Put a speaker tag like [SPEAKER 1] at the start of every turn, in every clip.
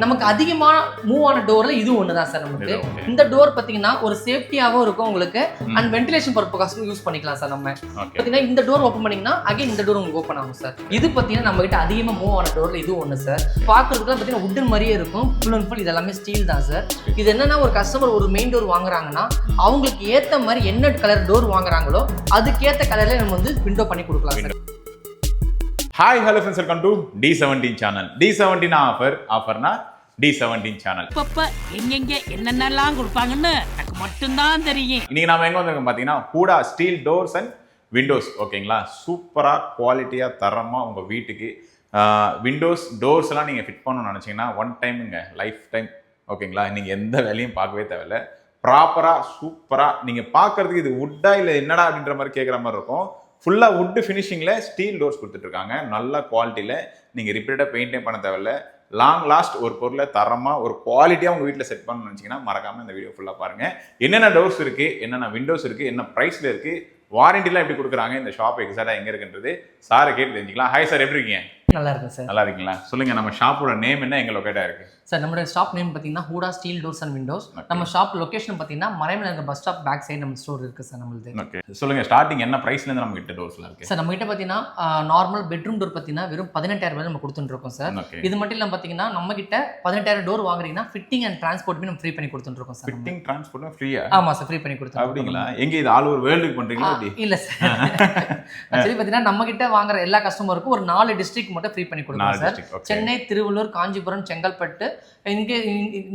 [SPEAKER 1] நமக்கு அதிகமா மூவ் ஆன டோர்ல இது ஒண்ணுதான் சார் நமக்கு. இந்த டோர் பாத்தீங்கன்னா ஒரு சேஃப்டியாவும் இருக்கும் உங்களுக்கு அண்ட் வென்டிலேஷன் பர்பஸ்க்கு யூஸ் பண்ணிக்கலாம் சார். நம்ம பாத்தீங்கன்னா இந்த டோர் ஓபன் பண்ணீங்கன்னா அகைன் இந்த டோர் உங்களுக்கு ஓபன் ஆகும் சார். இது பாத்தீங்கன்னா நம்ம கிட்ட அதிகமா மூவ் ஆன டோர்ல இது ஒண்ணு சார். பாக்குறதுக்கு பாத்தீங்கன்னா வுட்டன் மாதிரியே இருக்கும், ஃபுல் அண்ட் ஃபுல் இது எல்லாமே ஸ்டீல் தான் சார். இது என்னன்னா ஒரு கஸ்டமர் ஒரு மெயின் டோர் வாங்குறாங்கன்னா அவங்களுக்கு ஏத்த மாதிரி என்ன கலர் டோர் வாங்குறாங்களோ அதுக்கேத்த கலர்ல நம்ம வந்து விண்டோ பண்ணி கொடுக்கலாம் sir.
[SPEAKER 2] Hi hello friends, welcome to D17 channel. D17 ஆஃபர்னா D17 channel.
[SPEAKER 3] இப்ப எங்கெங்க என்னென்னலாம் கொடுப்பாங்கன்னு எனக்கு மட்டும்தான் தெரியும்.
[SPEAKER 2] இன்னைக்கு நாம எங்க வந்திருக்கோம் பாத்தீங்கன்னா Hooda steel doors and Windows. ஓகேங்களா, சூப்பரா குவாலிட்டியா தரமா உங்க வீட்டுக்கு விண்டோஸ் டோர்ஸ் எல்லாம் நீங்க ஃபிட் பண்ணணும்னு நினைச்சீங்கன்னா ஒன் டைமுங்க, லைஃப் டைம். ஓகேங்களா, நீங்க எந்த வேலையும் பார்க்கவே தேவையில்ல. ப்ராப்பரா சூப்பரா நீங்க பாக்குறதுக்கு இது வுட்டா இல்ல என்னடா அப்படின்ற மாதிரி கேட்குற மாதிரி இருக்கும். ஃபுல்லா வுட் ஃபினிஷிங்ல ஸ்டீல் டோர்ஸ் கொடுத்துட்டு இருக்காங்க. நல்ல குவாலிட்டியில நீங்க ரிப்பீட்டடா பெயிண்டே பண்ண தேவையில்ல. லாங் லாஸ்ட் ஒரு பொருளை தரமா ஒரு குவாலிட்டியா உங்க வீட்டில் செட் பண்ணணும்னு நினைச்சீங்கன்னா மறக்காம இந்த வீடியோ ஃபுல்லா பாருங்க. என்னென்ன டோர்ஸ் இருக்கு, என்னென்ன விண்டோஸ் இருக்கு, என்ன பிரைஸ்ல இருக்கு, வாரண்டிலாம் எப்படி கொடுக்குறாங்க, இந்த ஷாப் எக்ஸாக்டா எங்க இருக்குன்றது சாரை கேட்டு தெரிஞ்சுக்கலாம். ஹாய் சார், எப்படி இருக்கீங்க?
[SPEAKER 1] நல்லா இருக்கு சார்.
[SPEAKER 2] நல்லா இருக்கீங்களா? சொல்லுங்க, நம்ம ஷாப்போட நேம் என்ன, எங்க லொகேட்டா இருக்கு?
[SPEAKER 1] சார் நம்மளோட ஷாப் நேம் பார்த்தீங்கன்னா Hooda steel doors and windows. நம்ம ஷாப் லொகேஷன் பார்த்தீங்கன்னா Maraimalai bus stop back side நம்ம ஸ்டோர் இருக்கு சார் நம்மளுது.
[SPEAKER 2] ஓகே, சொல்லுங்க ஸ்டார்டிங் என்ன பிரைஸ்ல இருந்து நம்ம கிட்ட டோர்ஸ்லாம் இருக்கு?
[SPEAKER 1] சார் நம்ம கிட்ட பார்த்தீங்கன்னா நார்மல் பெட்ரூம் டோர் பார்த்தீங்கன்னா வெறும் 18,000 நம்ம கொடுத்துட்டு இருக்கோம் சார். இது மட்டும் இல்லாம பார்த்தீங்கன்னா நம்ம கிட்ட 18,000 டோர் வாங்குறீங்கன்னா ஃபிட்டிங் அண்ட் டிரான்ஸ்போர்ட் நம்ம ஃப்ரீ பண்ணி கொடுத்துட்டு இருக்கோம் சார்.
[SPEAKER 2] ஃபிட்டிங் டிரான்ஸ்போர்ட் ஃப்ரீயா?
[SPEAKER 1] ஆமா சார், ஃப்ரீ பண்ணி கொடுத்துருக்கோம்.
[SPEAKER 2] அப்படிங்களா? எங்க இது ஆல் ஓவர் வேர்ல்டுக்கு பண்றீங்களா?
[SPEAKER 1] இல்ல சார், ஆக்சுவலி பார்த்தீங்கன்னா நம்ம கிட்ட வாங்குற எல்லா கஸ்டமருக்கும் ஒரு 4 டிஸ்ட்ரிக்ட் மட்டும் ஃப்ரீ பண்ணி கொடுப்போம் சார். சென்னை, திருவள்ளூர், காஞ்சிபுரம், செங்கல்பட்டு,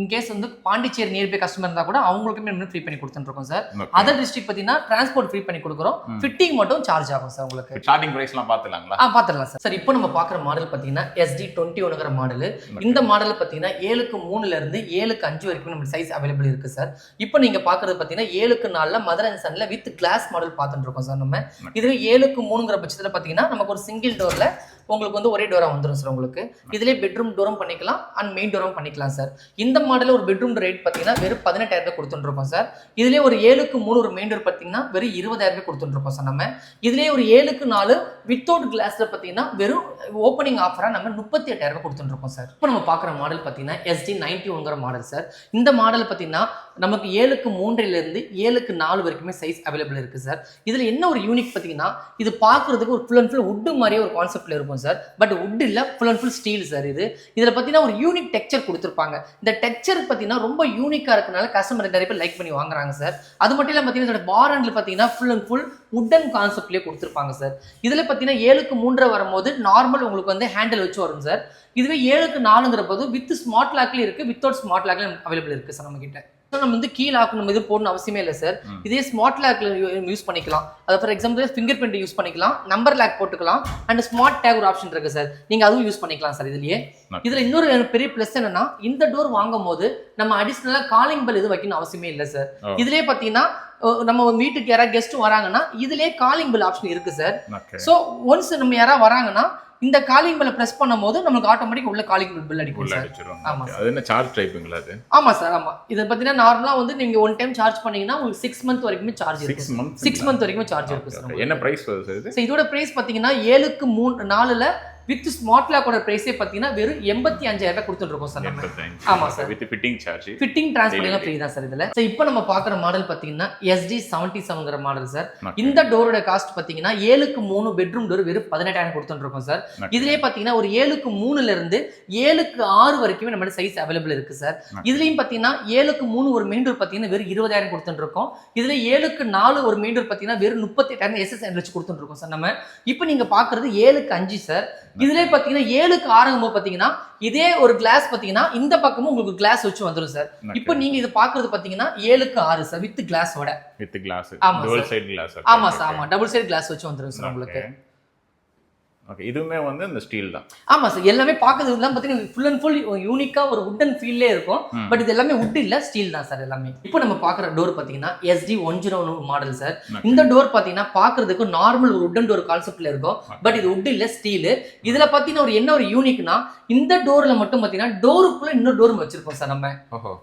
[SPEAKER 1] இன்கேஸ் வந்து பாண்டிச்சேரி நியர்பை கஸ்டமர் இருந்தா கூட அவங்களுக்குமே ஃப்ரீ பண்ணி கொடுத்துட்டு இருக்கோம் சார். அதர் டிஸ்ட்ரிக்ட் பார்த்தீங்கன்னா டிரான்ஸ்போர்ட் ஃப்ரீ பண்ணி கொடுக்குறோம். ஃபிட்டிங் மட்டும் சார்ஜ் ஆகும் சார் உங்களுக்கு.
[SPEAKER 2] ஸ்டார்டிங் பிரைஸ்லாம் பார்த்துலாங்களா?
[SPEAKER 1] பார்த்துடலாம் சார். சார் இப்போ நம்ம பார்க்குற மாடல் பார்த்தீங்கன்னா SD21ங்கிற மாடல். இந்த மாடல் பார்த்தீங்கன்னா 7:3 இருந்து 7:5 வரைக்கும் நம்ம சைஸ் அவைலபிள் இருக்கு சார். இப்போ நீங்க பார்க்குறது பார்த்தீங்கன்னா 7:4 மதர் அண்ட் சன்ல வித் கிளாஸ் மாடல் பார்த்துட்டு இருக்கோம் சார். நம்ம இதுவே 7:3ங்கிற பட்சத்தில் பார்த்தீங்கன்னா நமக்கு ஒரு சிங்கிள் டோர்ல உங்களுக்கு வந்து ஒரே டோரா வந்துடும் சார். உங்களுக்கு இதுலேயே பெட்ரூம் டோரும் பண்ணிக்கலாம் அண்ட் மெயின் டோரும் பண்ணிக்கலாம் சார். இந்த மாடலில் ஒரு பெட்ரூம் ரேட் பார்த்தீங்கன்னா வெறும் 18,000 கொடுத்துருக்கோம் சார். இதுலேயே ஒரு 7:3 ஒரு மெயின் டோர் பார்த்தீங்கன்னா வெறும் 20,000 கொடுத்துருக்கோம் சார். நம்ம இதுலேயே ஒரு 7:4 வித்தவுட் கிளாஸ்ல பார்த்தீங்கன்னா வெறும் ஓப்பனிங் ஆஃபராக நம்ம 38,000 கொடுத்துருக்கோம் சார். இப்போ நம்ம பார்க்குற மாடல் பார்த்தீங்கன்னா SD91ங்கிற மாடல் சார். இந்த மாடல் பார்த்தீங்கன்னா நமக்கு 7:3 7:4 வரைக்குமே சைஸ் அவைலபிள் இருக்கு சார். இதுல என்ன ஒரு யூனிக் பார்த்தீங்கன்னா இது பார்க்கறதுக்கு ஒரு ஃபுல் அண்ட் ஃபுல் வுட் மாதிரியே ஒரு கான்செப்ட்ல இருக்கும் சார். பட் வுட் இல்ல, full and full steel sir. இதுல பார்த்தீங்கன்னா ஒரு யூனிக் டெக்ஸ்சர் கொடுத்துருப்பாங்க. இந்த டெக்ஸ்சர் பார்த்தீங்கன்னா ரொம்ப யூனிக்கா இருக்கனால கஸ்டமர் நிறைய பேர் லைக் பண்ணி வாங்குறாங்க சார். அது மட்டும் இல்லாம பார்த்தீங்கன்னா பார் ஹேண்டில் பார்த்தீங்கன்னா ஃபுல் அண்ட் ஃபுல் வுட்டன் கான்செப்ட்லேயே கொடுத்துருப்பாங்க சார். இதுல பார்த்தீங்கன்னா 7:3 வரும்போது நார்மல் உங்களுக்கு வந்து ஹேண்டில் வச்சு வரும் சார். இதுவே 7:4ங்கிற போது வித் ஸ்மார்ட் லாக்ல இருக்கு, வித்தவுட் ஸ்மார்ட் லாக்ல அவைலபிள் இருக்கு சார் நம்ம கிட்ட. நம்ம வந்து கீழே ஆக்கணும் இது போடணும் அவசியமே இல்லை சார். இதே ஸ்மார்ட் லாக்ல யூஸ் பண்ணிக்கலாம். அது for example finger print use பண்ணிக்கலாம், நம்பர் லாக் போட்டுக்கலாம் அண்ட் ஸ்மார்ட் டேக் ஒரு ஆப்ஷன் இருக்கு சார். நீங்க அதுவும் யூஸ் பண்ணிக்கலாம் சார். இதுல இன்னொரு பெரிய பிளஸ் என்னன்னா இந்த டோர் வாங்கும் போது நம்ம அடிஷனலா காலிங் பெல் இது வைக்கணும் அவசியமே இல்லை சார். இதுலயே பாத்தீங்கன்னா நம்ம வீட்டுக்கு யாராவது கெஸ்ட் வராங்கன்னா இதுலயே காலிங் பெல் ஆப்ஷன் இருக்கு சார். சோ ஒன்ஸ் நம்ம யாராவது வராங்கன்னா இந்த காலிங் பெல்ல பிரஸ் பண்ணும்போது நமக்கு ஆட்டோமேட்டிக் உள்ள காலிங் பெல் அடிக்கும் சார்.
[SPEAKER 2] ஆமா சார். அது என்ன சார்ஜ் டைப்புங்களா அது?
[SPEAKER 1] ஆமா சார், ஆமா. இது பாத்தீங்கன்னா நார்மலா வந்து நீங்க ஒன் டைம் சார்ஜ் பண்ணீங்கன்னா உங்களுக்கு 6 மந்த் வரைக்கும் சார்ஜ் இருக்கு. 6 மந்த் வரைக்கும் சார்ஜ் இருக்கு சார்.
[SPEAKER 2] என்ன பிரைஸ் வருது சார் இது?
[SPEAKER 1] சோ இதோட பிரைஸ் பாத்தீங்கன்னா 7:4 வித் ஸ்மார்ட் லாக்கோட பிரைஸே பாத்தீங்கன்னா வெறும் 85,000 கொடுத்துட்டு இருக்கோம் சார் நம்ம. ஆமா sir,
[SPEAKER 2] with fitting charge,
[SPEAKER 1] fitting transport free தான் சார் இதுல. சோ இப்போ நம்ம பார்க்குற மாடல் பாத்தீங்கன்னா SD77ங்கிற மாடல் சார். இந்த டோரோட காஸ்ட் பாத்தீங்கன்னா 7:3 பெட்ரூம் டோர் வெறும் 18,000 கொடுத்துட்டு இருக்கோம் சார். இதுலயே பாத்தீங்கன்னா ஒரு 7:3 இருந்து 7:6 வரைக்கும் நம்ம சைஸ் அவைலபிள் இருக்கு சார். இதுலயும் பாத்தீங்கன்னா 7:3 ஒரு மெயின் டோர் பாத்தீங்கன்னா வெறும் 20,000 கொடுத்துட்டு இருக்கோம். இதுல 7:4 ஒரு மெயின் டோர் பாத்தீங்கன்னா வெறும் 38,000 SSN வச்சு கொடுத்துட்டு இருக்கோம் சார் நம்ம. இப்போ நீங்க பாக்குறது 7:5 சார். இதுல பாத்தீங்கன்னா 7:6 பாத்தீங்கன்னா இதே ஒரு கிளாஸ் பாத்தீங்கன்னா இந்த பக்கமும் உங்களுக்கு கிளாஸ் வச்சு வந்துரும் சார். இப்போ நீங்க இது பாக்குறது பாத்தீங்கன்னா 7:6 சார் வித் கிளாஸோட.
[SPEAKER 2] வித் கிளாஸ்,
[SPEAKER 1] ஆமா
[SPEAKER 2] டபுள் சைடு கிளாஸ்.
[SPEAKER 1] ஆமா சார், ஆமா, டபுள் சைடு கிளாஸ் வச்சு வந்துரும் சார் உங்களுக்கு.
[SPEAKER 2] ஓகே, இதுவுமே வந்து இந்த ஸ்டீல் தான்.
[SPEAKER 1] ஆமா சார், எல்லாமே பார்க்கிறது எல்லாம் பாத்தீங்கன்னா ஃபுல் அண்ட் ஃபுல் யூனிக்கா ஒரு வுட்டன் ஃபீல்லே இருக்கும். பட் இது எல்லாமே வுட் இல்ல, ஸ்டீல் தான் சார் எல்லாமே. இப்போ நம்ம பாக்குற டோர் பாத்தீங்கன்னா SD101 மாடல் சார். இந்த டோர் பாத்தீங்கன்னா பாக்குறதுக்கு நார்மல் ஒரு வுட்டன் டோர் கான்செப்ட்ல இருக்கும். பட் இது வுட் இல்ல, ஸ்டீல். இதுல பாத்தீங்கன்னா ஒரு என்ன ஒரு யூனிக்னா இந்த டோர்ல மட்டும் பாத்தீங்கன்னா டோருக்குள்ள இன்னொரு டோர் வச்சிருக்கோம் சார் நம்ம.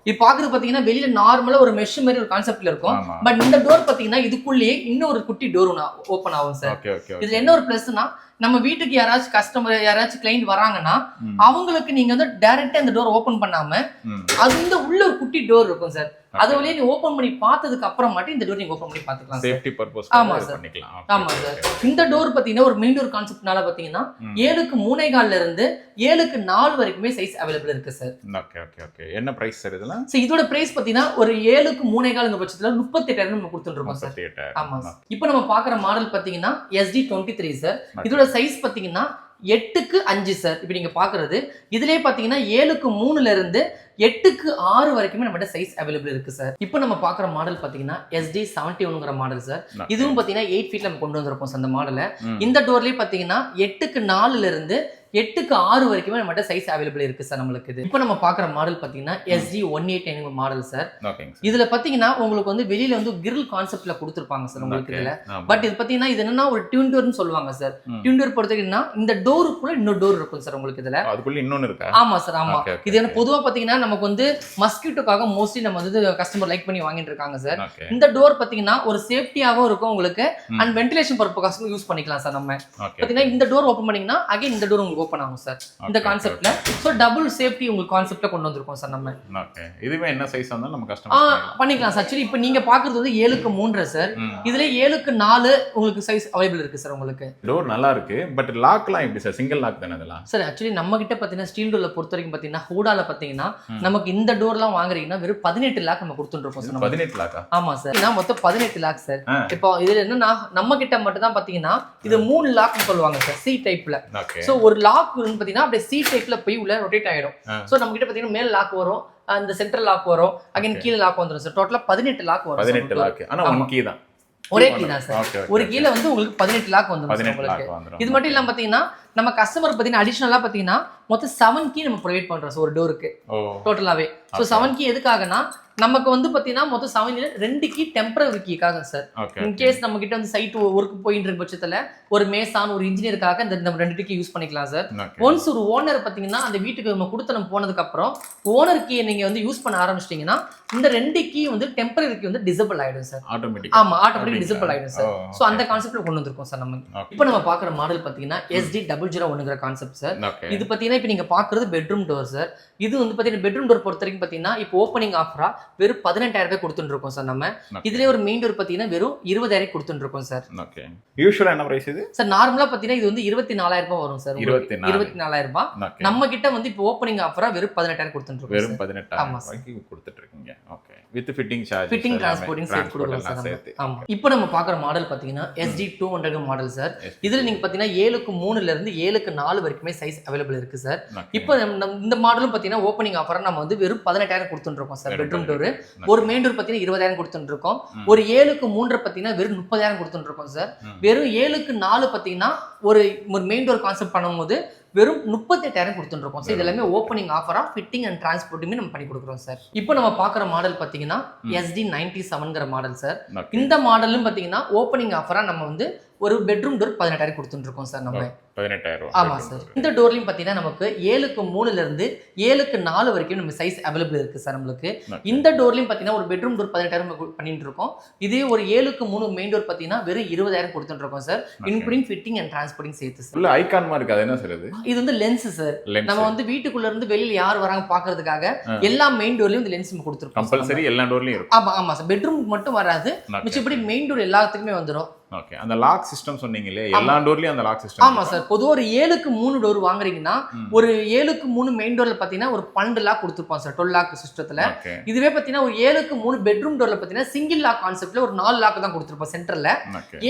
[SPEAKER 1] இது பாக்குறது பாத்தீங்கன்னா வெளியில நார்மலா ஒரு மெஷ் மாதிரி ஒரு கான்செப்ட்ல இருக்கும். பட் இந்த டோர் பாத்தீங்கன்னா இதுக்குள்ளேயே இன்னொரு குட்டி டோர் ஓபன் ஆகும் சார். இதுல என்ன ஒரு பிளஸ்னா நம்ம வீட்டுக்கு யாராச்சும் கஸ்டமர் யாராச்சும் கிளைண்ட் வராங்கன்னா அவங்களுக்கு நீங்க வந்து டைரக்டா இந்த டோர் ஓபன் பண்ணாம அது வந்து உள்ள ஒரு குட்டி டோர் இருக்கும் சார். அது வழியா நீ ஓபன் பண்ணி பார்த்ததுக்கு அப்புறம் மட்டும் இந்த டோர் நீங்க ஓபன் பண்ணி பாத்துக்கலாம்.
[SPEAKER 2] சேஃப்டி பர்பஸ் பண்ணிக்கலாம்.
[SPEAKER 1] ஆமா சார். இந்த டோர் பாத்தீங்கன்னா ஒரு மெயின் டோர் கான்செப்ட்னால பாத்தீங்கன்னா 7க்கு 3.25 இருந்து 7க்கு 4 வரைக்குமே சைஸ் அவைலபிள் இருக்கு சார்.
[SPEAKER 2] Okay okay okay. என்ன பிரைஸ் சார் இதெல்லாம்?
[SPEAKER 1] சோ இதோட பிரைஸ் பாத்தீங்கன்னா ஒரு 7க்கு 3.25 பட்சத்துல 38,000 நம்ம கொடுத்துட்டு இருக்கோம் சார்.
[SPEAKER 2] 38,000.
[SPEAKER 1] ஆமா சார். இப்போ நம்ம பாக்குற மாடல் பாத்தீங்கன்னா SD23 சார். இதோட சைஸ் பாத்தீங்கன்னா 8க்கு 5 சார். இப்போ நீங்க பாக்குறது இதுலயே பாத்தீங்கன்னா 7க்கு 3ல இருந்து 8க்கு 6 வரைக்குமே நம்மகிட்ட சைஸ் அவைலபிள் இருக்கு சார். இப்போ நம்ம பாக்குற மாடல் பாத்தீங்கன்னா SD71ங்கிற மாடல் சார். இதுவும் பாத்தீங்கன்னா 8 ஃபீட்ல நம்ம கொண்டு வந்திருப்போம் சார். அந்த மாடல இந்த டோர்லயே பாத்தீங்கன்னா 8க்கு 4ல இருந்து 8க்கு 6 வரைக்குமே நம்மகிட்ட சைஸ் அவைலபிள் இருக்கு சார் நம்மளுக்கு. இது இப்போ நம்ம பாக்குற மாடல் பாத்தீங்கன்னா SD189 மாடல் சார். இதுல பாத்தீங்கன்னா உங்களுக்கு வந்து வெளியில வந்து கிரில் கான்செப்ட்ல கொடுத்துருப்பாங்க சார் உங்களுக்கு இதுல. பட் இது பாத்தீங்கன்னா இது என்னன்னா ஒரு டியூன் டோர்னு சொல்லுவாங்க சார். டியூன் டோர் பொறுத்தவரைக்கும்னா இந்த டோருக்குள்ள இன்னொரு டோர் இருக்கும் சார் உங்களுக்கு இதுல.
[SPEAKER 2] அதுக்குள்ள இன்னொன்னு இருக்கா? ஆமா
[SPEAKER 1] சார். ஆமா. இது என்ன பொதுவா பாத்தீங்கன்னா நமக்கு வந்து மஸ்கிட்டோக்காக மோஸ்ட்லி நம்ம வந்து கஸ்டமர் லைக் பண்ணி வாங்கிட்டு இருக்காங்க சார். இந்த டோர் பாத்தீங்கன்னா ஒரு சேஃப்டியாவும் இருக்கும் உங்களுக்கு அண்ட் வென்டிலேஷன் பர்பஸ்க்கு யூஸ் பண்ணிக்கலாம் சார். நம்ம பாத்தீங்கன்னா இந்த டோர் ஓபன் பண்ணீங்கன்னா அகைன் இந்த டோர் உங்களுக்கு ஓபன் ஆகும் சார் இந்த கான்செப்ட்ல. சோ டபுள் சேஃப்டி உங்களுக்கு கான்செப்ட்ல கொண்டு வந்திருக்கோம் சார் நம்ம.
[SPEAKER 2] ஓகே. இதுவே என்ன சைஸ் வந்தாலும் நம்ம கஸ்டமர்
[SPEAKER 1] பண்ணிக்கலாம் சார். ஆக்சுவலி இப்போ நீங்க பாக்குறது வந்து 7க்கு 3 சார். இதுல 7க்கு 4 உங்களுக்கு சைஸ் அவைலபிள் இருக்கு சார் உங்களுக்கு.
[SPEAKER 2] டோர் நல்லா இருக்கு. பட் லாக்லாம் எப்படி சார்? சிங்கிள் லாக் தானே இதெல்லாம்?
[SPEAKER 1] சார் ஆக்சுவலி நம்ம கிட்ட பாத்தீங்கன்னா ஸ்டீல் டோர்ல பொறுத்த வரைக்கும் பாத்தீங்கன்னா ஹூடால பாத்தீங்கன்னா நமக்கு இந்த டோர்லாம் வாங்குறீங்கன்னா வெறும் 18 லாக் நம்ம கொடுத்துட்டு இருக்கோம் சார்.
[SPEAKER 2] 18 லாக்கா?
[SPEAKER 1] ஆமா சார். நான் மொத்தம் 18 லாக் சார். இப்போ இதுல என்னன்னா நம்ம கிட்ட மட்டும் தான் பாத்தீங்கன்னா இது 3 லாக் சொல்லுவாங்க சார் சி டைப்ல. சோ ஒரு லாக் பாத்தீங்கன்னா அப்படியே சி டைப்ல போய் உள்ள ரொட்டேட் ஆயிடும். சோ நம்ம கிட்ட பாத்தீங்கன்னா மேல் லாக் வரும், அந்த சென்ட்ரல் லாக் வரும், அகைன் கீழ லாக் வந்துரும் சார். டோட்டலா 18 லாக் வரும்.
[SPEAKER 2] 18 லாக். ஆனா ஒன் கீ தான்.
[SPEAKER 1] ஒரே கீ தான் சார். ஒரு கீல வந்து உங்களுக்கு 18 லாக் வந்துரும் உங்களுக்கு. இது மட்டும் இல்லாம பாத்தீங்கன்னா நம்ம கஸ்டமர் பாத்தீங்கன்னா அடிஷனலா பாத்தீங்கன்னா மொத்தம் 7 கீ நம்ம ப்ரொவைட் பண்றோம் சார் ஒரு டோருக்கு டோட்டலாவே. சோ 7 கீ எதுக்காகனா நமக்கு வந்து பாத்தீங்கன்னா மொத்தம் 7 2 கீ டெம்பரரி கீக்காக சார். இன் கேஸ் நம்ம கிட்ட வந்து சைட் ஒர்க் போயிட்டு இருக்க பட்சத்துல ஒரு மேசான் ஒரு இன்ஜினியருக்காக இந்த நம்ம 2 கீ யூஸ் பண்ணிக்கலாம் சார். ஒன்ஸ் ஒரு ஓனர் பாத்தீங்கன்னா அந்த வீட்டுக்கு நம்ம கொடுத்து நம்ம போனதுக்கு அப்புறம் ஓனர் கீ நீங்க வந்து யூஸ் பண்ண ஆரம்பிச்சிட்டீங்கன்னா இந்த 2 கீ வந்து டெம்பரரி கீ வந்து டிசேபிள் ஆயிடும் சார். ஆட்டோமேட்டிக். ஆமா ஆட்டோமேட்டிக் டிசேபிள் ஆயிடும் சார். சோ அந்த கான்செப்ட்ல கொண்டு வந்திருக்கோம் சார் நம்ம. இப்போ நம்ம பாக்குற மாடல் பாத்தீங்கன்னா SD001ங்கிற கான்செப்ட் சார். இது பாத்தீங்கன்னா இப்போ நீங்க பாக்குறது பெட்ரூம் டோர் சார். இது வந்து பாத்தீங்கன்னா பெட்ரூம் டோர் பொறுத்த வரைக்கும் பாத்தீங்கன்னா இப்போ ஓப்பனிங் ஆஃபரா வெறும் 18,000 ரூபாய் கொடுத்துட்டு இருக்கோம் சார் நம்ம. இதுலயே ஒரு மெயின் டோர் பாத்தீங்கன்னா வெறும் 20,000 கொடுத்துட்டு இருக்கோம் சார்.
[SPEAKER 2] ஓகே. யூசுவலா என்ன பிரைஸ் இது சார்?
[SPEAKER 1] நார்மலா பாத்தீங்கன்னா இது வந்து 24,000 ரூபாய் வரும் சார். 24,000 ரூபாய். நம்ம கிட்ட வந்து இப்போ ஓப்பனிங் ஆஃபரா வெறும் 18,000 கொடுத்துட்டு இருக்கோம். வெறும்
[SPEAKER 2] 18,000 ரூபாய்க்கு கொடுத்துட்டு இருக்கீங்க. Okay. With fitting charge,
[SPEAKER 1] fitting transporting சேர்த்து கொடுக்குறோம் சார். ஆமா. இப்போ நம்ம பாக்குற மாடல் பாத்தீங்கன்னா SD200 மாடல் சார். இதுல நீங்க பாத்தீங்கன்னா 7க்கு 3ல இருந்து 7க்கு 4 வரைக்குமே சைஸ் அவைலபிள் இருக்கு சார். இப்போ இந்த மாடலும் பாத்தீங்கன்னா ஓப்பனிங் ஆஃபரா நம்ம வந்து வெறும் 18,000 கொடுத்துட்டு இருக்கோம் சார். பெட்ரூம் டோர் ஒரு மெயின் டோர் பாத்தீங்கன்னா 20,000 கொடுத்துட்டு இருக்கோம். ஒரு 7க்கு 3 பாத்தீங்கன்னா வெறும் 30,000 கொடுத்துட்டு இருக்கோம் சார். வெறும் 7க்கு 4 பாத்தீங்கன்னா ஒரு மெயின் டோர் கான்செப்ட் பண்ணும்போது வெறும் 38,000 கொடுத்துட்டு இருக்கோம் சார். இது எல்லாமே ஓப்பனிங் ஆஃபரா ஃபிட்டிங் அண்ட் டிரான்ஸ்போர்ட்டுமே நம்ம பண்ணி கொடுக்குறோம் சார். இப்போ நம்ம பாக்குற மாடல் பாத்தீங்கன்னா SD97ங்கிற மாடல் சார். இந்த மாடலும் பாத்தீங்கன்னா ஓப்பனிங் ஆஃபரா நம்ம வந்து ஒரு பெட்ரூம் டோர் 18,000 கொடுத்துட்டு இருக்கோம் சார் நம்ம.
[SPEAKER 2] 18,000.
[SPEAKER 1] ஆமா சார். இந்த டோர்லயும் பாத்தீங்கன்னா நமக்கு 7க்கு 3ல இருந்து 7க்கு 4 வரைக்கும் நம்ம சைஸ் அவைலபிள் இருக்கு சார் நம்மளுக்கு. இந்த டோர்லயும் பாத்தீங்கன்னா ஒரு பெட்ரூம் டோர் 18,000 பண்ணிட்டு இருக்கோம். இதே ஒரு 7க்கு 3 மெயின் டோர் பாத்தீங்கன்னா வெறும் 20,000 கொடுத்துட்டு இருக்கோம் sir. Including fitting and transporting சேர்த்து சார்.
[SPEAKER 2] உள்ள ஐகான் மாதிரி இருக்கு. அது என்ன சார் இது?
[SPEAKER 1] இது வந்து லென்ஸ் சார். நம்ம வந்து வீட்டுக்குள்ள இருந்து வெளியில யார் வராங்க பாக்குறதுக்காக எல்லா மெயின் டோர்லயும் இந்த லென்ஸ் நம்ம கொடுத்துருக்கோம்.
[SPEAKER 2] கம்பல்சரி எல்லா டோர்லயும் இருக்கும்.
[SPEAKER 1] ஆமா ஆமா சார். பெட்ரூம் மட்டும் வராது, மிச்சபடி மெயின் டோர் எல்லாத்துக்குமே வந்துரும்.
[SPEAKER 2] ஓகே. அந்த லாக் சிஸ்டம் சொன்னீங்களே, எல்லா டோர்லயும் அந்த லாக் சிஸ்டம்?
[SPEAKER 1] ஆமா சார். பொதுவா ஒரு 7க்கு 3 டோர் வாங்குறீங்கன்னா ஒரு 7க்கு 3 மெயின் டோர்ல பாத்தீங்கன்னா ஒரு 12 லாக் கொடுத்துருப்போம் சார் 12 லாக் சிஸ்டத்துல. இதுவே பாத்தீங்கன்னா ஒரு 7க்கு 3 பெட்ரூம் டோர்ல பாத்தீங்கன்னா சிங்கிள் லாக் கான்செப்ட்ல ஒரு 4 லாக் தான் கொடுத்துருப்போம் சென்டர்ல.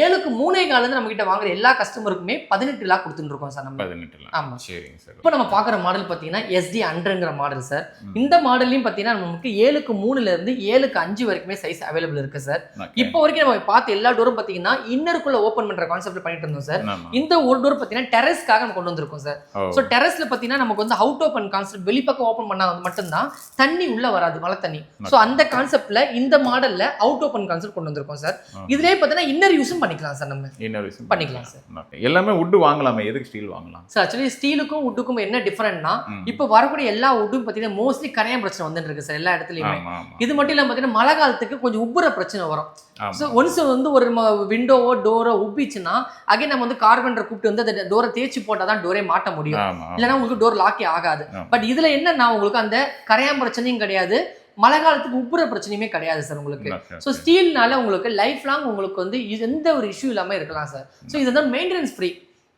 [SPEAKER 1] 7க்கு 3.25 இருந்து நம்ம கிட்ட வாங்குற எல்லா கஸ்டமருக்குமே 18 லாக் கொடுத்துட்டு இருக்கோம் சார் நம்ம. 18 லாக். ஆமா. சரிங்க சார். இப்போ நம்ம பாக்குற மாடல் பாத்தீங்கன்னா SD100ங்கிற மாடல் சார். இந்த மாடல்லையும் பாத்தீங்கன்னா நமக்கு 7க்கு 3ல இருந்து 7க்கு 5 வரைக்குமே சைஸ் அவைலபிள் இருக்கு சார். இப்போ வரைக்கும் நம்ம பார்த்த எல்லா டோரும் பாத்தீங்கன்னா இன்னருக்குள்ள ஓபன் பண்ற கான்செப்ட் பண்ணிட்டு இருந்தோம் சார். இந்த ஒரு டோர் பாத்தீங்கன்னா டெரஸ்க்காக நம்ம கொண்டு வந்திருக்கோம் சார். சோ டெரஸ்ல பாத்தீங்கன்னா நமக்கு வந்து அவுட் ஓபன் கான்செப்ட், வெளிப்பக்கம் ஓபன் பண்ணா மட்டும் தான் தண்ணி உள்ள வராது, மழை தண்ணி. சோ அந்த கான்செப்ட்ல இந்த மாடல்ல அவுட் ஓபன் கான்செப்ட் கொண்டு வந்திருக்கோம் சார். இதுலயே பாத்தீங்கன்னா இன்னர் யூஸும் பண்ணிக்கலாம் சார். நம்ம இன்னர் யூஸும் பண்ணிக்கலாம் சார்.
[SPEAKER 2] எல்லாமே வுட் வாங்கலாமே, எதுக்கு ஸ்டீல் வாங்கலாம்
[SPEAKER 1] சார்? ஆக்சுவலி ஸ்டீலுக்கும் வுட்டுக்கும் என்ன டிஃபரெண்ட்னா, இப்போ வரக்கூடிய எல்லா வுட்டும் பாத்தீங்கன்னா மோஸ்ட்லி கரையான் பிரச்சனை வந்துட்டு இருக்கு சார் எல்லா இடத்துலயுமே. இது மட்டும் இல்லாம பாத்தீங்கன்னா மழை காலத்துக்கு கொஞ்சம் உப்புற பிரச்சனை வரும். சோ ஒன்ஸ் வந்து ஒரு விண்டோ விண்டோவோ டோரோ உப்பிச்சுன்னா அகைன் நம்ம வந்து கார்பெண்டர் கூப்பிட்டு வந்து அந்த டோரை தேய்ச்சி போட்டால் தான் டோரே மாட்ட முடியும், இல்லைன்னா உங்களுக்கு டோர் லாக்கே ஆகாது. பட் இதுல என்னன்னா உங்களுக்கு அந்த கரையான் பிரச்சனையும் கிடையாது, மழை காலத்துக்கு உப்புற பிரச்சனையுமே கிடையாது சார் உங்களுக்கு. ஸோ ஸ்டீல்னால உங்களுக்கு லைஃப் லாங் உங்களுக்கு வந்து எந்த ஒரு இஷ்யூ இல்லாமல் இருக்கலாம் சார். ஸோ இது வந்து maintenance free.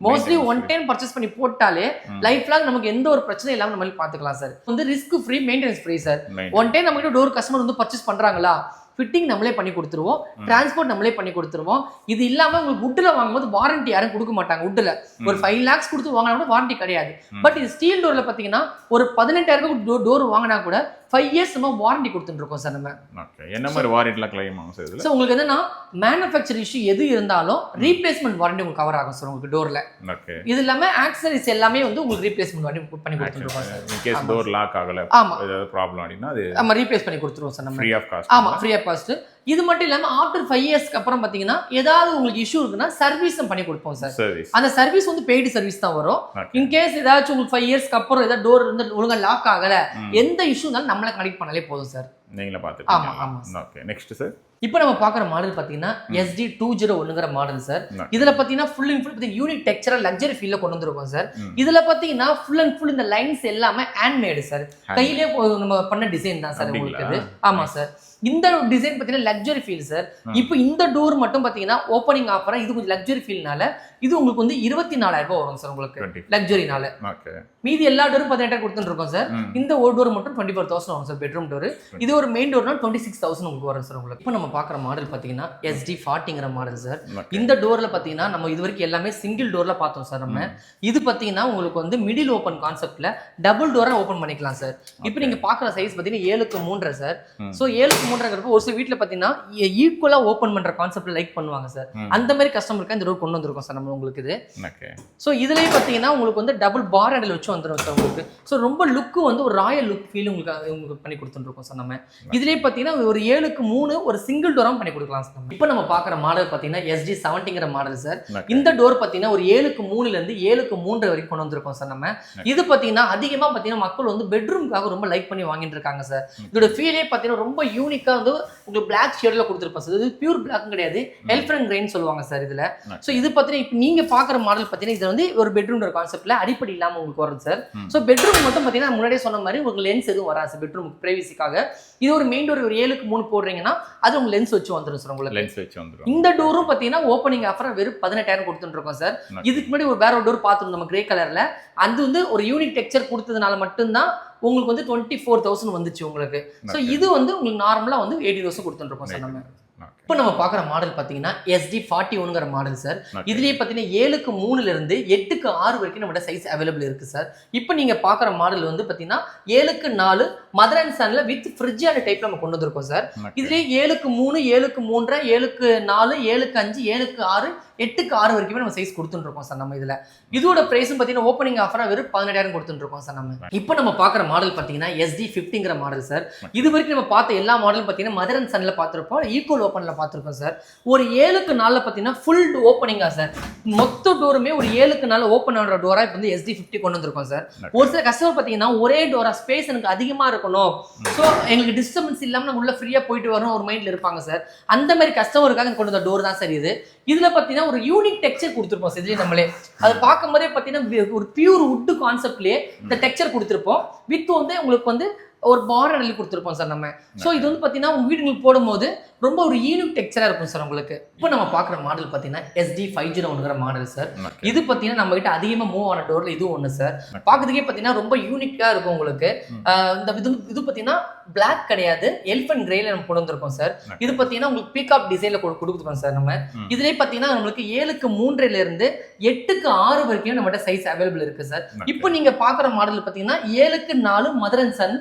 [SPEAKER 1] Mostly one time purchase பண்ணி போட்டாலே லைஃப் லாங் நமக்கு எந்த ஒரு பிரச்சனை இல்லாமல் நம்ம பார்த்துக்கலாம் சார். வந்து risk free, maintenance free sir. One time நம்ம கிட்ட டோர் கஸ்டமர் வந்து பர்ச்சேஸ் பண்றாங்களா, ஃபிட்டிங் நம்மளே பண்ணி கொடுத்துருவோம், டிரான்ஸ்போர்ட் நம்மளே பண்ணி கொடுத்துருவோம். இது இல்லாம உங்களுக்கு வுட்ல வாங்கும்போது வாரண்டி யாரும் கொடுக்க மாட்டாங்க. வுட்ல ஒரு 5 lakhs கொடுத்து வாங்கினா வாரண்டி கிடையாது. பட் இது ஸ்டீல் டோர்ல பாத்தீங்கன்னா ஒரு 18,000 டோர் வாங்கினா கூட 5 years நம்ம வாரண்டி கொடுத்துட்டு இருக்கோம் சார். நம்ம
[SPEAKER 2] என்ன மாதிரி வாரண்டிலாம் கிளைம் ஆகும் சார்?
[SPEAKER 1] சார் உங்களுக்கு என்னன்னா மேனுஃபேக்சர் இஷ்யூ எது இருந்தாலும் ரீப்ளேஸ்மெண்ட் வாரண்டி உங்களுக்கு கவர் ஆகும் சார் உங்களுக்கு டோர்ல. இது இல்லாம ஆக்சசரிஸ் எல்லாமே வந்து உங்களுக்கு ரீப்ளேஸ்மெண்ட் வாரண்டி பண்ணி கொடுத்துருக்கோம் சார்.
[SPEAKER 2] இன் கேஸ் டோர் லாக் ஆகல, ஏதாவது ப்ராப்ளம் ஆடினா அது நம்ம
[SPEAKER 1] ரீப்ளேஸ் பண்ணி கொடுத்துருவோம் சார். நம்ம
[SPEAKER 2] ஃப்ரீ ஆஃப் காஸ்ட்.
[SPEAKER 1] ஆமா, ஃப்ரீ ஆஃப் காஸ்ட். இது மட்டும் இல்லாம ஆஃப்டர் 5 yearsக்கு அப்புறம் பாத்தீங்கன்னா ஏதாவது உங்களுக்கு இஷ்யூ இருக்குன்னா சர்வீஸ் பண்ணி கொடுப்போம் சார். அந்த சர்வீஸ் வந்து பெய்டு சர்வீஸ் தான் வரும். இன் கேஸ் ஏதாச்சும் உங்களுக்கு 5 yearsக்கு அப்புறம் ஏதாவது டோர் வந்து ஒழுங்கா லாக் ஆகல, எந்த இஷ்யூ இருந்தாலும் நம்மள கனெக்ட் பண்ணாலே போதும் சார்.
[SPEAKER 2] நீங்களே பாத்துக்கோங்க.
[SPEAKER 1] ஆமா ஆமா.
[SPEAKER 2] Okay, next sir.
[SPEAKER 1] இப்போ நம்ம பார்க்குற மாடல் பார்த்தீங்கன்னா SD201ங்கிற மாடல் சார். இதில் பார்த்தீங்கன்னா full and full unique textural luxury ஃபீல்ல கொண்டு வந்திருக்கோம் சார். இதில் பார்த்தீங்கன்னா ஃபுல் அண்ட் ஃபுல் இந்த லைன்ஸ் எல்லாமே ஹேண்ட்மேடு சார், கையிலே நம்ம பண்ண டிசைன் தான் சார் உங்களுக்கு இது. ஆமா சார். இந்த டிசைன் பார்த்தீங்கன்னா லக்ஸரி ஃபீல் சார். இப்போ இந்த டோர் மட்டும் பார்த்தீங்கன்னா ஓப்பனிங் ஆஃபரா இது கொஞ்சம் லக்ஸரி ஃபீல்னால இது உங்களுக்கு வந்து 24,000 ரூபாய் வரும் சார் உங்களுக்கு லக்ஸரினால. மீதி எல்லா டோரும் 18,000 கொடுத்துட்டு இருக்கோம் சார். இந்த ஒரு டோர் மட்டும் 24,000 வரும் சார் பெட்ரூம் டோர். இது ஒரு மெயின் டோர்னா 26,000 உங்களுக்கு வரும் சார் உங்களுக்கு. இப்போ நம்ம பார்க்குற மாடல் பார்த்தீங்கன்னா SD40ங்கிற மாடல் சார். இந்த டோர்ல பார்த்தீங்கன்னா நம்ம இது வரைக்கும் எல்லாமே சிங்கிள் டோர்ல பார்த்தோம் சார். நம்ம இது பார்த்தீங்கன்னா உங்களுக்கு வந்து மிடில் ஓப்பன் கான்செப்ட்ல டபுள் டோரா ஓப்பன் பண்ணிக்கலாம் சார். இப்போ நீங்க பார்க்குற சைஸ் பார்த்தீங்கன்னா 7:3 சார். ஸோ 7:3ங்கிறப்ப ஒரு சில வீட்டில் பார்த்தீங்கன்னா ஈக்குவலா ஓப்பன் பண்ற கான்செப்ட்ல லைக் பண்ணுவாங்க சார். அந்த மாதிரி கஸ்டமருக்கு இந்த டோர் கொண்டு வந்திருக்கோம் சார் நம்ம உங்களுக்கு இது. ஸோ இதுலயே பார்த்தீங்கன்னா உங்களுக்கு வந்து டபுள் பார் ஹேண்டில் வச்சு வந்துடும் சார் உங்களுக்கு. ஸோ ரொம்ப லுக்கு வந்து ஒரு ராயல் லுக் ஃபீல் உங்களுக்கு பண்ணி கொடுத்துருக்கோம் சார். நம்ம இதுலயே பார்த்தீங்கன்னா ஒரு 7:3 ஒரு சிங்கிள் டோராக பண்ணி கொடுக்கலாம் சார். இப்போ நம்ம பார்க்குற மாடல் பார்த்தீங்கன்னா SD70ங்கிற மாடல் சார். இந்த டோர் பார்த்தீங்கன்னா ஒரு 7:3 இருந்து 7:3 வரைக்கும் கொண்டு வந்திருக்கோம் சார். நம்ம இது பார்த்தீங்கன்னா அதிகமாக பார்த்தீங்கன்னா மக்கள் வந்து பெட்ரூம்காக ரொம்ப லைக் பண்ணி வாங்கிட்டு இருக்காங்க சார். இதோட ஃபீலே பார்த்தீங்கன்னா ரொம்ப யூனிக்கா வந்து உங்களுக்கு பிளாக் ஷேட்ல கொடுத்துருப்போம் சார். இது பியூர் பிளாக் கிடையாது, எல்ஃபரன் கிரெயின் சொல்லுவாங்க சார் இதுல. ஸோ இது பார்த்தீங்கன்னா இப்போ நீங்க பார்க்குற மாடல் பார்த்தீங்கன்னா இது வந்து ஒரு பெட்ரூம் கான்செப்ட்ல அடிப்படை இல்லாமல் உங்களுக்கு வருது சார். ஸோ பெட்ரூம் மட்டும் பார்த்தீங்கன்னா முன்னாடியே சொன்ன மாதிரி உங்களுக்கு லென்ஸ் எதுவும் வராது சார் பெட்ரூம் பிரைவசிக்காக. இது ஒரு மெயின் டோர் ஒரு 7:3 போடுறீங்கன்னா அது உங்களுக்கு லென்ஸ் வச்சு வந்துடும் சார் உங்களுக்கு. லென்ஸ் வச்சு வந்துடும். இந்த டோரும் பார்த்தீங்கன்னா ஓப்பனிங் ஆஃபர் வெறும் 18,000 கொடுத்துட்டு இருக்கோம் சார். இதுக்கு முன்னாடி ஒரு வேற ஒரு டோர் பார்த்துருந்தோம் நம்ம கிரே கலர்ல. அது வந்து ஒரு யூனிக் டெக்ஸ்சர் கொடுத்ததுனால மட்டும்தான் உங்களுக்கு வந்து 24,000 வந்துச்சு உங்களுக்கு. ஸோ இது வந்து உங்களுக்கு நார்மலா வந்து 80,000 கொடுத்துட்டு இருக்கோம் சார் நம்ம. இப்போ நம்ம பார்க்குற மாடல் பார்த்தீங்கன்னா SD41ங்கிற மாடல் சார். இதுலேயே பார்த்தீங்கன்னா 7:3 இருந்து 8:6 வரைக்கும் நம்மகிட்ட சைஸ் அவைலபிள் இருக்கு சார். இப்போ நீங்க பார்க்குற மாடல் வந்து பார்த்தீங்கன்னா 7:4 மதர் அண்ட் சன்ல வித் ஃப்ரிட்ஜான டைப்ல நம்ம கொண்டு வந்திருக்கோம் சார். இதுலேயே 7:3 7:3 7:4 7:5 7:6 8:6 வரைக்குமே நம்ம சைஸ் கொடுத்துட்டு இருக்கோம் சார். நம்ம இதுல இதோட பிரைஸும் பார்த்தீங்கன்னா ஓப்பனிங் ஆஃபரா வெறும் 18,000 கொடுத்துட்டு இருக்கோம் சார். நம்ம இப்போ நம்ம பார்க்குற மாடல் பார்த்தீங்கன்னா SD50ங்கிற மாடல் சார். இது வரைக்கும் நம்ம பார்த்த எல்லா மாடலும் பார்த்தீங்கன்னா மதர் அண்ட் சன்ல பார்த்துருப்போம், ஈக்குவல் ஓப்பன்ல பார்த்துருக்கோம் சார். ஒரு 7:4 பார்த்தீங்கன்னா ஃபுல் ஓப்பனிங்கா சார். மொத்த டோருமே ஒரு 7:4 ஓப்பன் ஆகிற டோரா இப்போ வந்து SD50 கொண்டு வந்திருக்கோம் சார். ஒரு சில கஸ்டமர் பார்த்தீங்கன்னா ஒரே டோரா ஸ்பேஸ் எனக்கு அதிகமா இருக்கணும், ஸோ எங்களுக்கு டிஸ்டர்பன்ஸ் இல்லாமல் நம்ம உள்ள ஃப்ரீயா போயிட்டு வரணும் ஒரு மைண்ட்ல இருப்பாங்க சார். அந்த மாதிரி கஸ்டமருக்காக கொண்டு வந்த டோர் தான் சார் இது. இதுல பார்த்தீங்கன்னா ஒரு யூனிக் டெக்ஸ்சர் கொடுத்துருப்போம் சார். இதுலேயே நம்மளே அது பார்க்கும் போதே பார்த்தீங்கன்னா ஒரு பியூர் வுட் கான்செப்ட்லேயே இந்த டெக்ஸ்சர் கொடுத்துருப்போம். வித் வந்து உங்களுக்கு வந்து ஒரு பார் அடலி கொடுத்துருப்போம் சார் நம்ம. ஸோ இது வந்து பார்த்தீங்கன்னா உங்க வீடுங்களுக்கு போடும்போது ரொம்ப ஒரு யூனிக் டெக்ஸ்சரா இருக்கும் சார் உங்களுக்கு. இப்போ நம்ம பார்க்குற மாடல் பார்த்தீங்கன்னா SD501ங்கிற மாடல் சார். இது பார்த்தீங்கன்னா நம்ம கிட்ட அதிகமாக மூவ் ஆன டோர்ல இதுவும் ஒன்று சார். பார்க்கறதுக்கே பார்த்தீங்கன்னா ரொம்ப யூனிக்கா இருக்கும் உங்களுக்கு. இந்த இது பார்த்தீங்கன்னா பிளாக் கிடையாது, எல்ஃபன் கிரேல நம்ம கொண்டு வந்திருக்கோம் சார். இது பார்த்தீங்கன்னா உங்களுக்கு பீகாக் டிசைன்ல கொடுத்துருக்கோம் சார். நம்ம இதுலேயே பார்த்தீங்கன்னா நம்மளுக்கு 7:3 இருந்து 8:6 வரைக்கும் நம்மகிட்ட சைஸ் அவைலபிள் இருக்கு சார். இப்போ நீங்க பார்க்குற மாடல் பார்த்தீங்கன்னா 7:4 மதர் அண்ட் சன்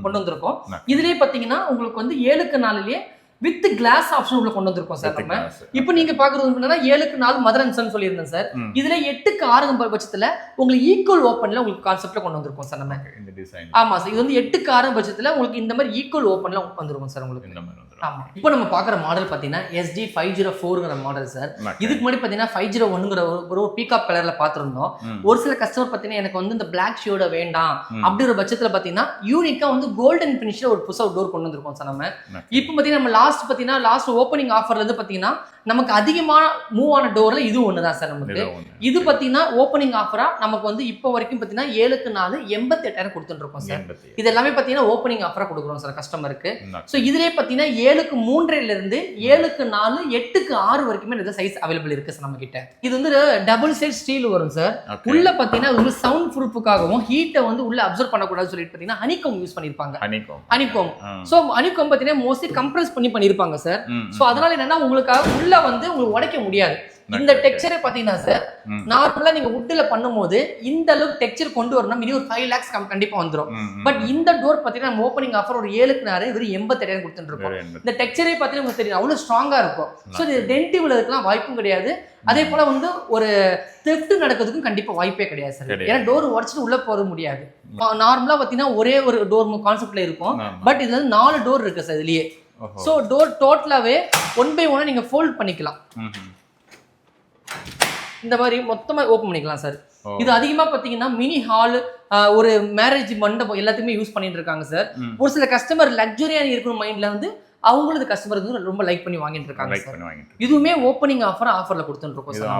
[SPEAKER 1] கொண்டு வந்திருக்கோம். இதுலயே பார்த்தீங்கன்னா உங்களுக்கு வந்து 7:4 வித் கிளாஸ் ஆப்ஷன் உள்ள கொண்டு வந்திருக்கோம் சார். நம்ம இப்போ நீங்க பாக்குறது என்னன்னா 7:4 மதர் அண்ட் சன் சொல்லியிருந்தேன் சார். இதுல 8:6 பட்சத்துல உங்களுக்கு ஈக்குவல் ஓப்பன்ல உங்களுக்கு கான்செப்ட்ல கொண்டு வந்திருக்கோம் சார் நம்ம. ஆமா சார், இது வந்து 8:6 பட்சத்துல உங்களுக்கு இந்த மாதிரி ஈக்குவல் ஓப்பன்ல வந்துருக்கும் சார் உங்களுக்கு. ஆமா. இப்போ நம்ம பாக்குற மாடல் பாத்தீங்கன்னா SD504ங்கிற மாடல் சார். இதுக்கு முன்னாடி பாத்தீங்கன்னா 501ங்கிற ஒரு பீகாக் கலர்ல பாத்துருந்தோம். ஒரு சில கஸ்டமர் பாத்தீங்கன்னா எனக்கு வந்து இந்த பிளாக் ஷேட வேண்டாம் அப்படிங்கிற பட்சத்துல பாத்தீங்கன்னா யூனிக்கா வந்து கோல்டன் பினிஷ்ல ஒரு புதுசா டோர் கொண்டு வந்திருக்கோம் சார் நம்ம. இப்போ பாத்தீங்கன்னா நம்ம லாஸ்ட் ஓப்பனிங் ஆஃபர்ல இருந்து பாத்தீங்கன்னா நமக்கு அதிகமா மூவ் ஆன டோர்ல இது ஒண்ணுதான் சார் நமக்கு. இது பாத்தீங்கன்னா ஓப்பனிங் ஆஃபரா நமக்கு வந்து இப்போ வரைக்கும் பாத்தீங்கன்னா 7க்கு 4 88,000 கொடுத்துட்டு இருக்கோம் சார். இது எல்லாமே பாத்தீங்கன்னா ஓப்பனிங் ஆஃபரா கொடுக்குறோம் சார் கஸ்டமருக்கு. சோ இதுலயே பாத்தீங்கன்னா 7க்கு 3 இருந்து 7க்கு 4 8க்கு 6 வரைக்குமே இந்த சைஸ் அவைலபிள் இருக்கு சார் நம்ம கிட்ட. இது வந்து டபுள் சைட் ஸ்டீல் வரும் சார். உள்ள பாத்தீங்கன்னா ஒரு சவுண்ட் ப்ரூஃபுக்காகவும் ஹீட்டை வந்து உள்ள அப்சர்வ் பண்ணக்கூடாதுன்னு சொல்லிட்டு பாத்தீங்கன்னா ஹனிகோம் யூஸ் பண்ணிருப்பாங்க. ஹனிகோம் சோ ஹனிகோம் பாத்தீங்கன்னா மோஸ்ட்லி கம்ப்ரஸ் பண்ணிருப்பாங்க சார். சோ அதனால என்னன்னா உங்களுக்கு உள்ள வந்து உங்களுக்கு உடைக்க முடியாது. இந்த டெக்ஸ்சரே பாத்தீங்கன்னா சார் நார்மலா நீங்க வுட்ல பண்ணும்போது இந்த அளவுக்கு டெக்ஸ்சர் கொண்டு வரணும் மினிமம் ஒரு 5 lakhs கண்டிப்பா வந்துரும். பட் இந்த டோர் பாத்தீங்கன்னா நம்ம ஓப்பனிங் ஆஃபர் ஒரு 7க்கு 4 வெறும் 88,000 கொடுத்துட்டு இருக்கோம். இந்த டெக்ஸ்சரே பாத்தீங்கன்னா உங்களுக்கு தெரியும் அவ்வளவு ஸ்ட்ராங்கா இருக்கும். சோ இது டென்ட் விழுறதுக்குலாம் வாய்ப்பும் கிடையாது. அதே போல வந்து ஒரு தெஃப்ட் நடக்கிறதுக்கும் கண்டிப்பா வாய்ப்பே கிடையாது சார். ஏன்னா டோர் உடைச்சிட்டு உள்ள போக முடியாது. நார்மலா பாத்தீங்கன்னா ஒரே ஒரு டோர் கான்செப்ட்ல இருக்கும். பட் இதுல 4 டோர் இருக்கு சார் இதுலயே. சோ டோர் டோட்டலாவே 1 by 1 நீங்க ஃபோல்ட் பண்ணிக்கலாம். இந்த மாதிரி மொத்தமா ஓபன் பண்ணிக்கலாம் சார். இது அதிகமா பாத்தீங்கன்னா மினி ஹால் ஒரு மேரேஜ் மண்டபம் எல்லாத்துக்குமே யூஸ் பண்ணிட்டு இருக்காங்க சார். ஒரு சில கஸ்டமர் லக்ஸரியா இருக்கணும் மைண்ட்ல வந்து அவங்களுக்கு கஸ்டமர் வந்து ரொம்ப லைக் பண்ணி வாங்கிட்டு இருக்காங்க சார். இதுவுமே ஓப்பனிங் ஆஃபர்ல கொடுத்துட்டு இருக்கோம் சார்.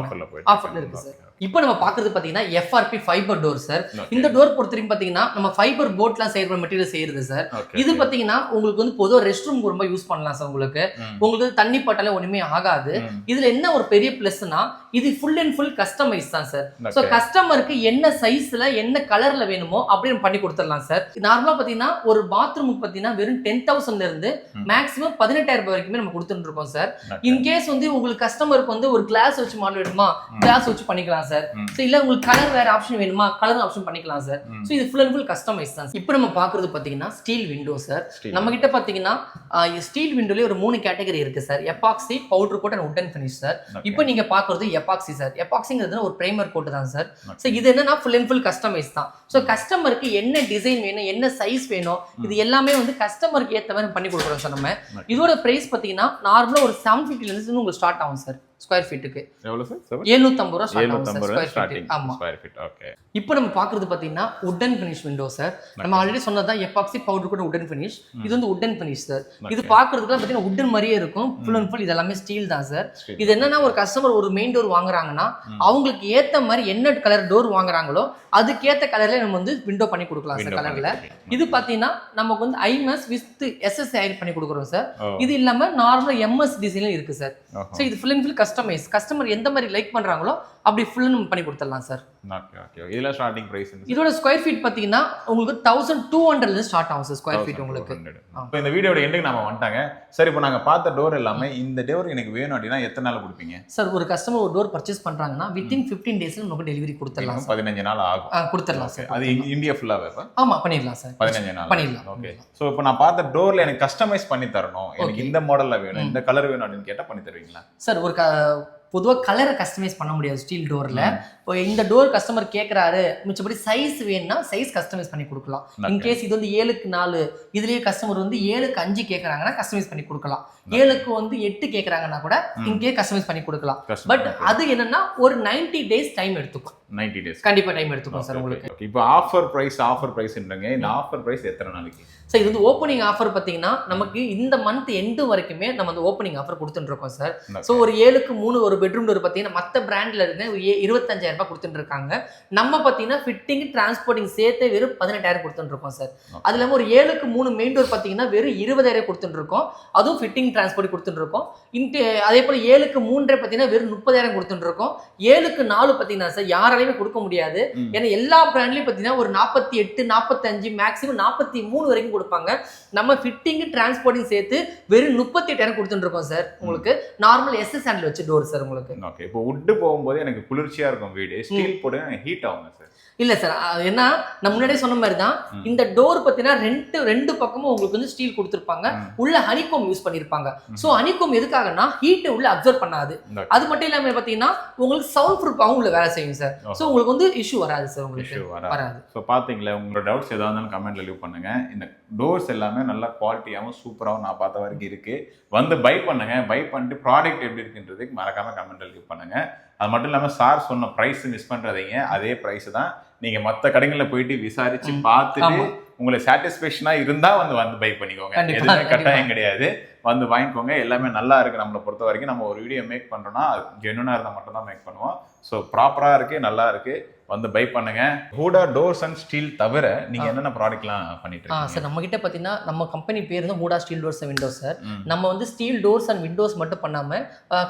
[SPEAKER 1] ஆஃபர்ல இருக்கு சார். இப்போ நம்ம பாக்குறது பாத்தீங்கன்னா FRP ஃபைபர் டோர் சார். இந்த டோர் பொறுத்தவரைக்கும் பாத்தீங்கன்னா நம்ம ஃபைபர் போட்லாம் செய்யற மெட்டீரியல் செய்யறது சார். இது பாத்தீங்கன்னா உங்களுக்கு வந்து பொதுவா ரெஸ்ட் ரூம் ரொம்ப யூஸ் பண்ணலாம் சார். உங்களுக்கு தண்ணி பட்டாலே ஒண்ணுமே ஆகாது. இதுல என்ன ஒரு பெரிய பிளஸ்னா இது ஃபுல் அண்ட் ஃபுல் கஸ்டமைஸ் தான் சார். சோ கஸ்டமருக்கு என்ன சைஸ்ல என்ன கலர்ல வேணுமோ அப்படி பண்ணி கொடுத்துடலாம் சார். நார்மலா பாத்தீங்கன்னா ஒரு பாத்ரூமுக்கு பாத்தீங்கன்னா வெறும் 10,000 இருந்து மேக்ஸிமம் 18,000 வரைக்குமே நம்ம கொடுத்துட்டு இருக்கோம் சார். இன்கேஸ் வந்து உங்களுக்கு கஸ்டமருக்கு வந்து ஒரு கிளாஸ் வச்சு மாடல் வேணுமா கிளாஸ் வச்சு பண்ணிக்கலாம் சார். சோ இல்ல உங்களுக்கு கலர் வேற ஆப்ஷன் வேணுமா கலர் ஆப்ஷன் பண்ணிக்கலாம் சார். சோ இது ஃபுல் அண்ட் ஃபுல் கஸ்டமைஸ் தான். இப்போ நம்ம பாக்குறது பாத்தீங்கன்னா ஸ்டீல் விண்டோ சார். நம்ம கிட்ட பாத்தீங்கன்னா ஸ்டீல் விண்டோலயே ஒரு 3 கேட்டகரி இருக்கு சார். Epoxy, powder coat and wooden finish சார். இப்போ நீங்க பாக்குறது எபாக்சி சார். எபாக்சிங்கிறது ஒரு பிரைமர் கோட் தான் சார். சோ இது என்னன்னா ஃபுல் அண்ட் ஃபுல் கஸ்டமைஸ் தான். சோ கஸ்டமருக்கு என்ன டிசைன் வேணும் என்ன சைஸ் வேணும் இது எல்லாமே வந்து கஸ்டமருக்கு ஏத்த மாதிரி பண்ணி கொடுக்குறோம் சார். நம்ம இதோட பிரைஸ் பாத்தீங்கன்னா நார்மலா ஒரு 750 இருந்து உங்களுக்கு ஸ்டார்ட் ஆகும் சார். ஸ்கொயர் ஃபீட்டுக்கு எவ்வளவு சார்? 750 ரூபாய் ஸ்டார்ட் ஆகும் சார் ஸ்கொயர் ஃபீட். ஆமா ஸ்கொயர் ஃபீட். ஓகே. இப்போ நம்ம பாக்குறது பாத்தீங்கன்னா வுடன் ஃபினிஷ் விண்டோ சார். நம்ம ஆல்ரெடி சொன்னதா எபாக்சி பவுடர் கோட் வுடன் ஃபினிஷ். இது வந்து வுடன் ஃபினிஷ் சார். இது பாக்குறதுக்கு பாத்தீங்கன்னா வுடன் மாதிரியே இருக்கும். ஃபுல் அண்ட் ஃபுல் இது எல்லாமே ஸ்டீல் தான் சார். இது என்னன்னா ஒரு கஸ்டமர் ஒரு மெயின் டோர் வாங்குறாங்கன்னா அவங்களுக்கு ஏத்த மாதிரி என்ன கலர் டோர் வாங்குறாங்களோ அதுக்கேத்த கலர்ல நம்ம வந்து விண்டோ பண்ணி கொடுக்கலாம் சார் கலர்ல. இது பாத்தீங்கன்னா நமக்கு வந்து ஐஎம்எஸ் வித் எஸ்எஸ் ஆட் பண்ணி கொடுக்குறோம் சார். இது இல்லாம நார்மலா எம்எஸ் டிசைன்ல இருக்கு சார். சோ இது full and full customize. Customer எந்த மாதிரி லைக் பண்றாங்களோ அப்படி ஃபுல் நம்ம பண்ணி கொடுத்துடலாம் சார்.
[SPEAKER 2] Okay okay. இதல ஸ்டார்டிங் பிரைஸ்
[SPEAKER 1] இதோட ஸ்கொயர் ஃபீட் பாத்தீங்கன்னா உங்களுக்கு 1200 ல ஸ்டார்ட் ஆகும் சார் ஸ்கொயர் ஃபீட் உங்களுக்கு.
[SPEAKER 2] இப்போ இந்த வீடியோட எண்டுக்கு நாம வந்துட்டாங்க சார். இப்போ நாங்க பார்த்த டோர் எல்லாமே இந்த டோர் எனக்கு வேணும் அப்படினா எத்தனை நாள் கொடுப்பீங்க
[SPEAKER 1] சார்? ஒரு கஸ்டமர் ஒரு டோர் பர்ச்சேஸ் பண்றாங்கன்னா வித்தின் 15 டேஸ்ல நமக்கு டெலிவரி கொடுத்துடலாம் சார். 15
[SPEAKER 2] நாள் ஆகும்
[SPEAKER 1] கொடுத்துடலாம் சார்.
[SPEAKER 2] அது இந்தியா ஃபுல்லாவே
[SPEAKER 1] ஆமா பண்ணிடலாம் சார்.
[SPEAKER 2] 15 நாள்
[SPEAKER 1] பண்ணிடலாம்.
[SPEAKER 2] ஓகே. சோ இப்போ நான் பார்த்த டோர்ல எனக்கு கஸ்டமைஸ் பண்ணி தரணும் எனக்கு இந்த மாடல்ல வேணும் இந்த கலர் வேணும் அப்படினு கேட்டா பண்ணி தருவீங்களா
[SPEAKER 1] சார்? ஒரு பொதுவாக கலரை கஸ்டமைஸ் பண்ண முடியாது ஸ்டீல் டோரில். இப்போ இந்த டோர் கஸ்டமர் கேட்குறாரு மிச்சப்படி சைஸ் வேணும்னா சைஸ் கஸ்டமைஸ் பண்ணி கொடுக்கலாம். இன்கேஸ் இது வந்து 7க்கு 4 இதுலேயே கஸ்டமர் வந்து 7க்கு 5 கேட்குறாங்கன்னா கஸ்டமைஸ் பண்ணி கொடுக்கலாம். 7க்கு வந்து 8 கேட்குறாங்கன்னா கூட இங்கே கஸ்டமைஸ் பண்ணி கொடுக்கலாம். பட் அது என்னன்னா ஒரு 90 டேஸ் டைம் எடுத்துக்கும். 90 டேஸ் கண்டிப்பாக டைம் எடுத்துக்கும் சார் உங்களுக்கு.
[SPEAKER 2] இப்போ ஆஃபர் பிரைஸ்ன்றங்க. இந்த ஆஃபர் பிரைஸ் எத்தனை நாளைக்கு
[SPEAKER 1] சார்? இது வந்து ஓப்பனிங் ஆஃபர் பார்த்தீங்கன்னா நமக்கு இந்த மந்த் எண்டு வரைக்குமே நம்ம வந்து ஓப்பனிங் ஆஃபர் கொடுத்துட்டு இருக்கோம் சார். ஸோ ஒரு 7க்கு 3 ஒரு பெட்ரூம் டோர் பார்த்தீங்கன்னா மற்ற பிராண்ட்ல இருந்து 25,000 ரூபாய் கொடுத்துட்டு இருக்காங்க. நம்ம பார்த்தீங்கன்னா ஃபிட்டிங் டிரான்ஸ்போர்ட்டிங் சேர்த்து வெறும் 18,000 கொடுத்துட்டு இருக்கோம் சார். அது இல்லாமல் ஒரு 7க்கு 3 மெயின் டோர் பார்த்தீங்கன்னா வெறும் 20,000 கொடுத்துட்டு இருக்கோம். அதுவும் ஃபிட்டிங் டிரான்ஸ்போர்ட் கொடுத்துட்டு இருக்கோம். அதே போல 7க்கு 3 பார்த்தீங்கன்னா வெறும் 30,000 கொடுத்துட்டு இருக்கோம். 7க்கு 4 பார்த்தீங்கன்னா சார் யாராலையுமே கொடுக்க முடியாது. ஏன்னா எல்லா பிராண்ட்லயும் பார்த்தீங்கன்னா ஒரு 48 45 மேக்ஸிமம் 43 வரைக்கும் கொடுப்பாங்க. நம்ம ஃபிட்டிங் டிரான்ஸ்போர்ட்டிங் சேர்த்து வெறும் 38,000 கொடுத்துட்டு இருக்கோம் சார். உங்களுக்கு நார்மல் எஸ்எஸ் ஹேண்டில் வச்சு டோர் சார் உங்களுக்கு.
[SPEAKER 2] ஓகே. இப்போ வுட் போகும்போது எனக்கு குளிர்ச்சியா இருக்கும் வீடு. ஸ்டீல் போடு ஹீட் ஆகும் சார்.
[SPEAKER 1] இல்ல சார் ஏன்னா நான் முன்னாடியே சொன்ன மாதிரி தான் இந்த டோர் பார்த்தீங்கன்னா ரெண்டு பக்கமும் உங்களுக்கு வந்து ஸ்டீல் கொடுத்துருப்பாங்க. உள்ள ஹனிகோம் யூஸ் பண்ணிருப்பாங்க. சோ ஹனிகோம் எதுக்காகனா ஹீட்டை உள்ள அப்சர்வ் பண்ணாது. அது மட்டும் இல்லாம பாத்தீங்கன்னா உங்களுக்கு சவுண்ட் ப்ரூஃபாகவும் உள்ள வேலை செய்யும் சார். சோ உங்களுக்கு வந்து இஷ்யூ வராது சார். உங்களுக்கு வராது.
[SPEAKER 2] ஸோ பாத்தீங்களா உங்களோட டவுட்ஸ் ஏதாவது இருந்தாலும் கமெண்ட்ல லீவ் பண்ணுங்க. இந்த டோர்ஸ் எல்லாமே நல்லா குவாலிட்டியாகவும் சூப்பராகவும் நான் பார்த்த வரைக்கும் இருக்கு. வந்து பை பண்ணுங்க. பை பண்ணிட்டு ப்ராடக்ட் எப்படி இருக்குன்றதுக்கு மறக்காம கமெண்ட்ல லீவ் பண்ணுங்க. அது மட்டும் இல்லாமல் சார் சொன்ன ப்ரைஸ் மிஸ் பண்ணுறதைங்க. அதே ப்ரைஸ் தான் நீங்கள் மற்ற கடைகளில் போயிட்டு விசாரிச்சு பார்த்துட்டு உங்களுக்கு சாட்டிஸ்ஃபேக்ஷனாக இருந்தால் வந்து பை பண்ணிக்கோங்க. எதுவுமே கட்டாயம் கிடையாது. வந்து வாங்கிக்கோங்க. எல்லாமே நல்லா இருக்கு. நம்மளை பொறுத்த வரைக்கும் நம்ம ஒரு வீடியோ மேக் பண்றோம்னா ஜென்யூனா இருந்தால் மட்டும் தான் மேக் பண்ணுவோம். ஸோ ப்ராப்பரா இருக்கு, நல்லா இருக்கு, வந்து பை பண்ணுங்க. ஹூடா டோர்ஸ் அண்ட் ஸ்டீல் தவிர நீங்க என்னென்ன ப்ராடக்ட்லாம் பண்ணிட்டு இருக்கீங்க?
[SPEAKER 1] சார் நம்ம கிட்ட பார்த்தீங்கன்னா நம்ம கம்பெனி பேர் வந்து Hooda steel doors and Windows sir. நம்ம வந்து ஸ்டீல் டோர்ஸ் அண்ட் விண்டோஸ் மட்டும் பண்ணாம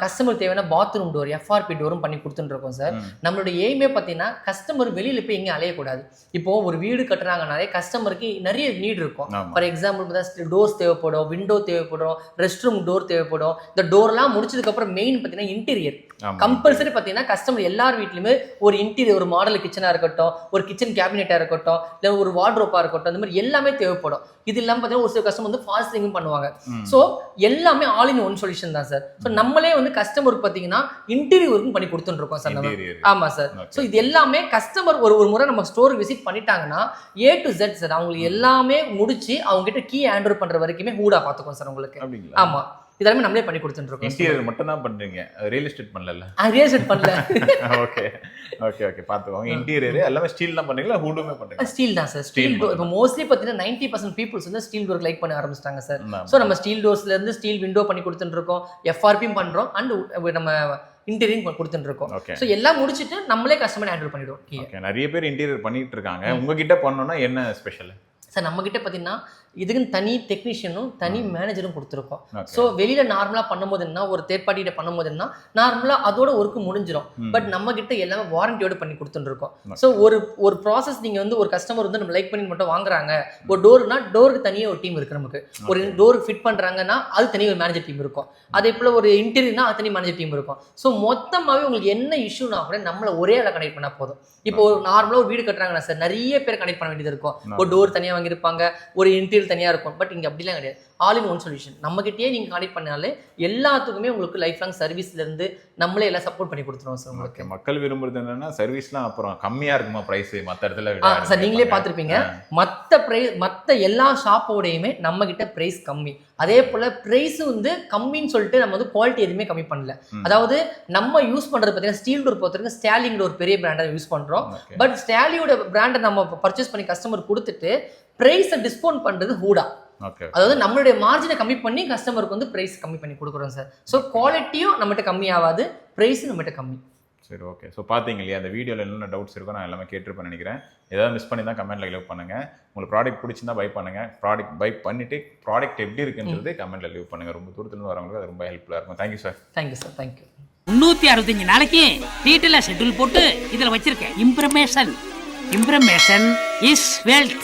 [SPEAKER 1] கஸ்டமர் தேவையான பாத்ரூம் டோர், எஃப்ஆர்பி டோரும் பண்ணி கொடுத்துட்டு இருக்கோம் சார். நம்மளோட எய்மே பார்த்தீங்கன்னா கஸ்டமர் வெளியில போய் எங்கேயும் அலையக்கூடாது. இப்போ ஒரு வீடு கட்டுறாங்கனாலே கஸ்டமருக்கு நிறைய நீட் இருக்கும். ஃபார் எக்ஸாம்பிள் டோர்ஸ் தேவைப்படும், விண்டோ தேவைப்படும், ரெஸ்ட் ரூம் டோர் தேவைப்படும். இந்த டோர்லாம் முடிச்சதுக்கு அப்புறம் மெயின் பார்த்தீங்கன்னா இன்டீரியர் கம்பல்சரி பார்த்தீங்கன்னா கஸ்டமர் எல்லார் வீட்லையுமே ஒரு இன்டீரியர், ஒரு மாடல் கிச்சனா இருக்கட்டும், ஒரு கிச்சன் கேபினெட்டா இருக்கட்டும், இல்லை ஒரு வார்ட்ரோப்பா இருக்கட்டும், அந்த மாதிரி எல்லாமே தேவைப்படும். இது இல்லாமல் பார்த்தீங்கன்னா ஒரு சில கஸ்டமர் வந்து ஃபால்ஸ் சீலிங்கும் பண்ணுவாங்க. ஸோ எல்லாமே ஆல் இன் ஒன் சொல்யூஷன் தான் சார். ஸோ நம்மளே வந்து கஸ்டமருக்கு பார்த்தீங்கன்னா இன்டீரியர் ஒர்க்கும் பண்ணி கொடுத்துருக்கோம் சார் நம்ம. ஆமா சார். ஸோ இது எல்லாமே கஸ்டமர் ஒரு முறை நம்ம ஸ்டோருக்கு விசிட் பண்ணிட்டாங்கன்னா A to Z சார், அவங்களுக்கு எல்லாமே முடிச்சு அவங்க கிட்ட கீ ஹேண்ட் ஓவர் பண்ற வரைக்குமே ஹூடா பார்த்துக்கோம் சார் உங்களுக்கு. ஆமா, இதெல்லாமே நம்மளே பண்ணி கொடுத்துட்டு இருக்கோம்.
[SPEAKER 2] இன்டீரியர் மட்டும் தான் பண்றீங்க, ரியல் எஸ்டேட் பண்ணல?
[SPEAKER 1] ரியல் எஸ்டேட் பண்ணல.
[SPEAKER 2] ஓகே ஓகே ஓகே, பாத்துக்கோங்க. இன்டீரியர் எல்லாமே ஸ்டீல் தான் பண்றீங்களா, ஹூடுமே பண்றீங்களா?
[SPEAKER 1] ஸ்டீல் தான் சார். ஸ்டீல் டோர் இப்போ மோஸ்ட்லி பார்த்தீங்கன்னா 90% பீப்புள்ஸ் வந்து ஸ்டீல் டோர் லைக் பண்ண ஆரம்பிச்சிட்டாங்க சார். ஸோ நம்ம ஸ்டீல் டோர்ஸ்ல இருந்து ஸ்டீல் விண்டோ பண்ணி கொடுத்துட்டு இருக்கோம், எஃப்ஆர்பியும் பண்றோம், அண்ட் நம்ம இன்டீரியர் கொடுத்துட்டு இருக்கோம். ஸோ எல்லாம் முடிச்சுட்டு நம்மளே கஸ்டமர் ஹேண்டில் பண்ணிடுவோம்.
[SPEAKER 2] ஓகே, நிறைய பேர் இன்டீரியர் பண்ணிட்டு இருக்காங்க. உங்ககிட்ட பண்ணணும்னா என்ன ஸ்பெஷல்
[SPEAKER 1] சார்? நம்ம கிட்ட பார்த்தீங்கன்னா இதுக்குன்னு தனி டெக்னீஷியனும் தனி மேனேஜரும் கொடுத்துருக்கோம். ஸோ வெளியில் நார்மலாக பண்ணும்போது என்ன, ஒரு தேர்ட் பார்ட்டிகிட்ட பண்ணும்போது என்ன, நார்மலாக அதோட ஒர்க்கு முடிஞ்சிடும். பட் நம்ம கிட்ட எல்லாமே வாரண்டியோட பண்ணி கொடுத்துருக்கோம். ஸோ ஒரு ப்ராசஸ் நீங்கள் வந்து ஒரு கஸ்டமர் வந்து நம்ம லைக் பண்ணி மட்டும் வாங்குறாங்க. ஒரு டோர்னா டோருக்கு தனியாக ஒரு டீம் இருக்குது நமக்கு. ஒரு டோருக்கு ஃபிட் பண்ணுறாங்கன்னா அது தனியாக ஒரு மேனேஜர் டீம் இருக்கும். அதே போல் ஒரு இன்டீரியர்னா அது தனி மேனேஜர் டீம் இருக்கும். ஸோ மொத்தமாகவே உங்களுக்கு என்ன இஷ்யூனா கூட நம்மளை ஒரே ஆளை கனெக்ட் பண்ணால் போதும். இப்போ ஒரு நார்மலாக ஒரு வீடு கட்டுறாங்கன்னா சார் நிறைய பேர் கனெக்ட் பண்ண வேண்டியது இருக்கும். ஒரு டோர் தனியாக வாங்கியிருப்பாங்க, ஒரு இன்டீரியர் தனியா இருக்கும். பட் இங்க அப்படிலாம் கிடையாது, ஆல் இன் ஒன் சொல்யூஷன். நம்ம கிட்டயே நீங்க கனெக்ட் பண்ணாலே எல்லாத்துக்குமே உங்களுக்கு லைஃப் லாங் சர்வீஸ்ல இருந்து நம்மளே எல்லாம் சப்போர்ட் பண்ணி கொடுத்துருவோம் சார் உங்களுக்கு.
[SPEAKER 2] மக்கள் விரும்புறது என்னன்னா சர்வீஸ்லாம் அப்புறம் கம்மியா இருக்குமா பிரைஸ் மத்த இடத்துல விட?
[SPEAKER 1] சார் நீங்களே பார்த்துருப்பீங்க, மற்ற எல்லா ஷாப்போடையுமே நம்ம கிட்ட பிரைஸ் கம்மி. அதே போல பிரைஸ் வந்து கம்மின்னு சொல்லிட்டு நம்ம வந்து குவாலிட்டி எதுவுமே கம்மி பண்ணல. அதாவது நம்ம யூஸ் பண்றது பார்த்தீங்கன்னா ஸ்டீல் டோர் பொறுத்தவரைக்கும் ஸ்டாலிங்கிற ஒரு பெரிய பிராண்டை யூஸ் பண்றோம். பட் ஸ்டாலியோட பிராண்டை நம்ம பர்ச்சேஸ் பண்ணி கஸ்டமர் கொடுத்துட்டு பிரைஸை டிஸ்கவுண்ட் பண்றது ஹூடா. அதாவது நம்மளுடைய மார்ஜினை கம்மி பண்ணி கஸ்டமருக்கு வந்து பிரைஸ் கம்மி பண்ணி கொடுக்குறோம் சார். ஸோ குவாலிட்டியும் நம்மகிட்ட கம்மி ஆகாது, பிரைஸும் நம்மகிட்ட கம்மி.
[SPEAKER 2] சரி, ஓகே. ஸோ பார்த்தீங்க இல்லையா, அந்த வீடியோவில் என்னென்ன டவுட்ஸ் இருக்கோ நான் எல்லாமே கேட்டிருப்பேன் நினைக்கிறேன். ஏதாவது மிஸ் பண்ணி தான் கமெண்ட்டில் லீவ் பண்ணுங்கள். உங்களுக்கு ப்ராடக்ட் பிடிச்சிருந்தா பை பண்ணுங்கள். ப்ராடக்ட் பை பண்ணிவிட்டு ப்ராடக்ட் எப்படி இருக்குன்றது கமெண்ட்டில் லீவ் பண்ணுங்கள். ரொம்ப தூரத்துலேருந்து வரவங்களுக்கு அது ரொம்ப ஹெல்ப்ஃபுல்லாக இருக்கும். Thank you sir.
[SPEAKER 1] Thank you sir. Thank you.
[SPEAKER 3] 365 நாளைக்கு டீட்டெயிலாக ஷெட்யூல் போட்டு இதில் வச்சிருக்கேன். இம்ப்ரமேஷன் இஸ் வெல்த்.